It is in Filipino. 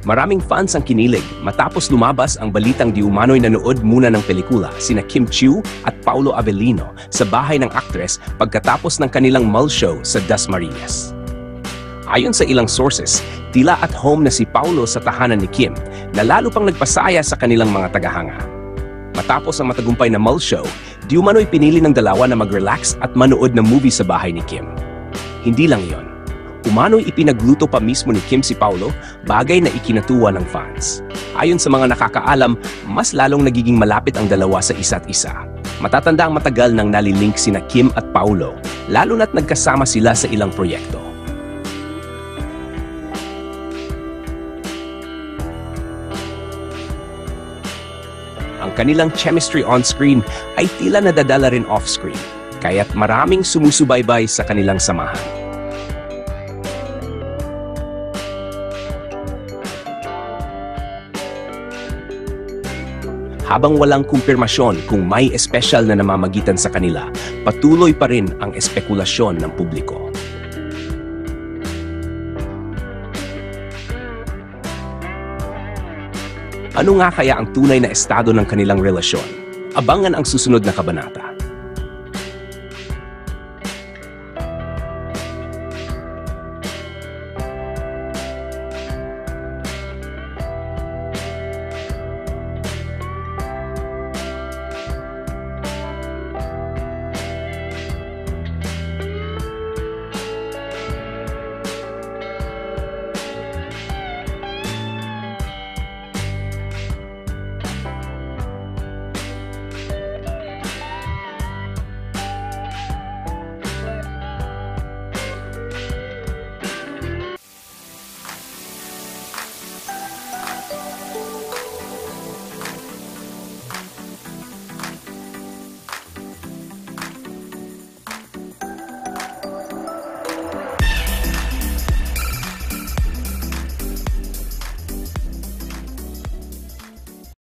Maraming fans ang kinilig matapos lumabas ang balitang di umano'y nanood muna ng pelikula sina Kim Chiu at Paulo Avellino sa bahay ng aktres pagkatapos ng kanilang mall show sa Dasmariñas. Ayon sa ilang sources, tila at home na si Paulo sa tahanan ni Kim na lalo pang nagpasaya sa kanilang mga tagahanga. Matapos ang matagumpay na mall show, di umano'y pinili ng dalawa na mag-relax at manood ng movie sa bahay ni Kim. Hindi lang iyon. Umano'y ipinagluto pa mismo ni Kim si Paulo, bagay na ikinatuwa ng fans. Ayon sa mga nakakaalam, mas lalong nagiging malapit ang dalawa sa isa't isa. Matatanda ang matagal nang nalilink sina Kim at Paulo, lalo na't nagkasama sila sa ilang proyekto. Ang kanilang chemistry on-screen ay tila nadadala rin off-screen, kaya't maraming sumusubaybay sa kanilang samahan. Habang walang kumpirmasyon kung may espesyal na namamagitan sa kanila, patuloy pa rin ang espekulasyon ng publiko. Ano nga kaya ang tunay na estado ng kanilang relasyon? Abangan ang susunod na kabanata.